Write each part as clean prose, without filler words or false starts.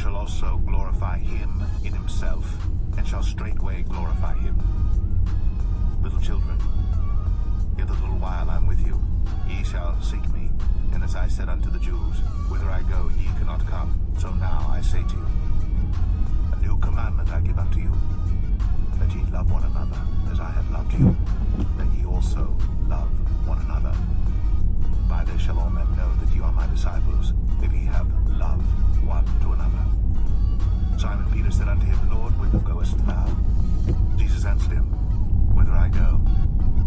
shall also glorify him in himself, and shall straightway glorify him. Little children, yet a little while I am with you. Ye shall seek me, and as I said unto the Jews, whither I go ye cannot come, so now I say to you, a new commandment I give unto you, that ye love one another as I have loved you, that ye also love one another. By this shall all men know that ye are my disciples, if ye have love one to another. Simon Peter said unto him, Lord, whither goest thou? Jesus answered him, Whither I go,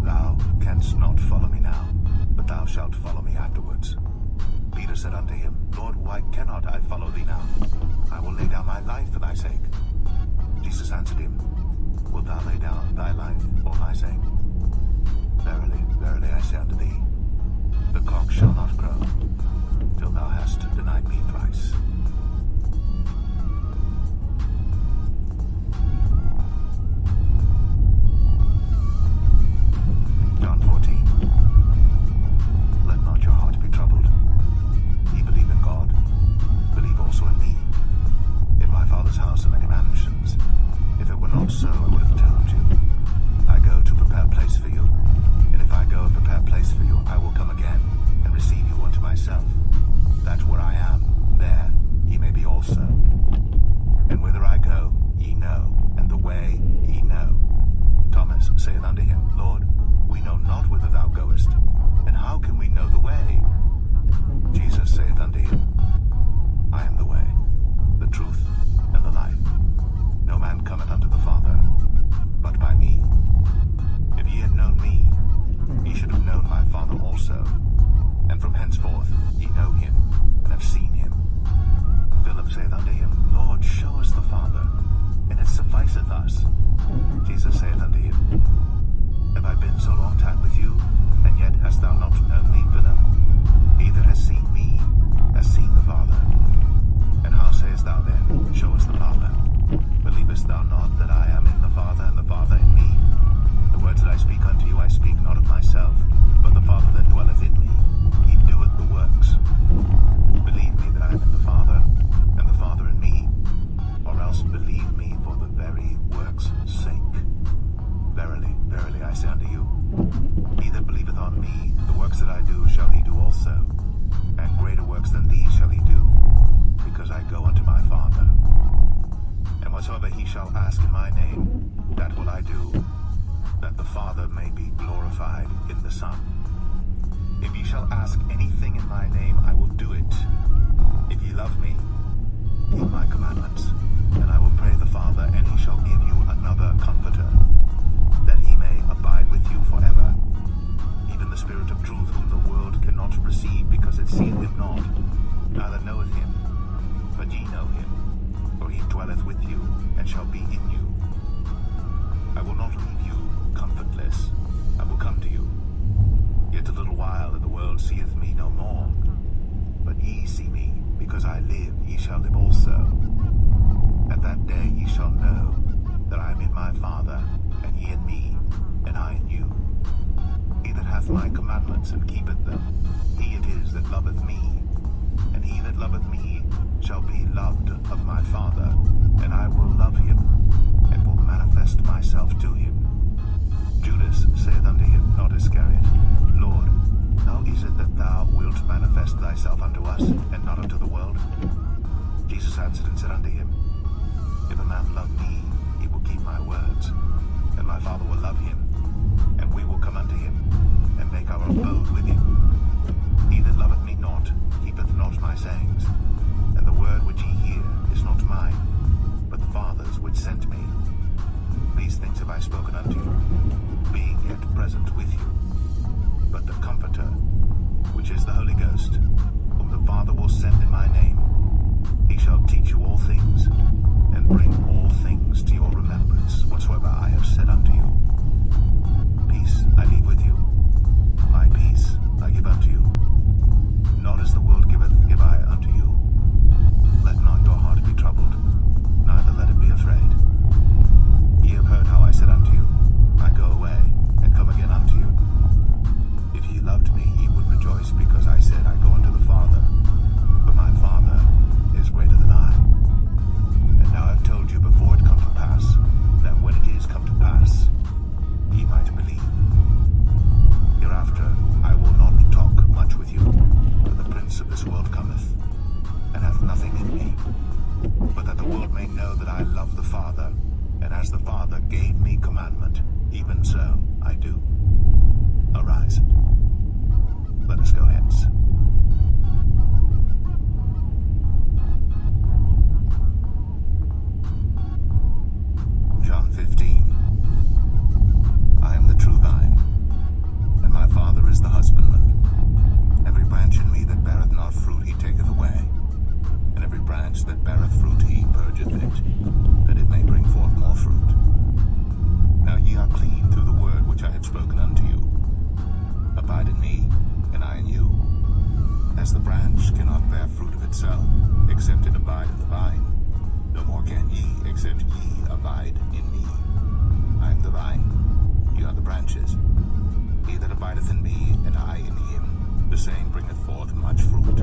thou canst not follow me now, but thou shalt follow me afterwards. Peter said unto him, Lord, why cannot I follow thee now? I will lay down my life for thy sake. Jesus answered him, Wilt thou lay down thy life for my sake? Verily, verily, I say unto thee, the cock shall not crow till thou hast denied me thrice. John 14. Let not your heart be troubled. Ye believe in God, believe also in me. In my Father's house are many mansions. If it were not so, I would have told you. I go to prepare a place for you. And if I go and prepare a place for you, I will come again and receive you unto myself, that where I am, there ye may be also. And whither I go, ye know, and the way ye know. Thomas saith unto him, Lord, we know not whither thou goest, and how can we know the way? Jesus saith unto him, I am the way, the truth, and the life. No man cometh unto the Father, but by me. If ye had known me, ye should have known my Father also. And from henceforth ye know him, and have seen him. Philip saith unto him, Lord, show us the Father, and it sufficeth us. Jesus saith unto him, Have I been so long time with you, and yet hast thou not known me, Philip? He that has seen me has seen the Father. And how sayest thou then, Show us the Father? Believest thou not that I am in the Father, and the Father in me? The words that I speak unto you I speak not of myself, but the Father that dwelleth in me, he doeth the works. Believe me that I am in the Father, and the Father in me, or else believe me for the very works' sake. Verily, verily, I say unto you, he that believeth on me, the works that I do shall he do also, and greater works than these shall he do, because I go unto my Father. And whatsoever he shall ask in my name, that will I do, that the Father may be glorified in the Son. If ye shall ask anything in my name, I will do it. If ye love me, keep my commandments, and I will pray the Father, and he shall give you another Comforter, that he may abide with you forever, even the Spirit of truth, whom the world cannot receive, because it seeth him not, neither knoweth him. But ye know him, for he dwelleth with you, and shall be in you. I will not leave you comfortless, I will come to you. Yet a little while, and the world seeth me no more. But ye see me, because I live, ye shall live also. At that day ye shall know that I am in my Father, and ye in me, and I in you. He that hath my commandments and keepeth them, he it is that loveth me. And he that loveth me shall be loved of my Father, and I will love him, and will manifest myself to him. Judas saith unto him, not Iscariot, Lord, how is it that thou wilt manifest thyself unto us, and not unto the world? Jesus answered and said unto him, If a man love me, he will keep my words, and my Father will love him, and we will come unto him, and make our abode with him. He that loveth me not, keepeth not my sayings, and the word which ye hear is not mine, but the Father's which sent me. These things have I spoken unto you, being yet present with you. But the Comforter, which is the Holy Ghost, whom the Father will send in my name, he shall teach you all things, and bring all things to your remembrance, whatsoever I have said unto you. Peace I leave with you, my peace I give unto you. Not as the world giveth, give I unto you. Let not your heart be troubled, neither let it be afraid. Ye have heard how I said unto you, I go away, and come again unto you. If ye loved me, ye would rejoice, because I said, I go unto the Father, for my Father that I love the Father, and as the Father gave me commandment, even so I do. Arise. Let us go hence. John 15. I am the true vine, and my Father is the husbandman. Every branch in me that beareth not fruit he taketh away, and every branch that beareth fruit he purgeth it, that it may bring forth more fruit. Now ye are clean through the word which I have spoken unto you. Abide in me, and I in you. As the branch cannot bear fruit of itself, except it abide in the vine, no more can ye, except ye abide in me. I am the vine, ye are the branches. He that abideth in me, and I in him, the same bringeth forth much fruit.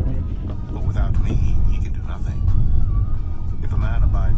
For without me ye can do nothing. If a man abide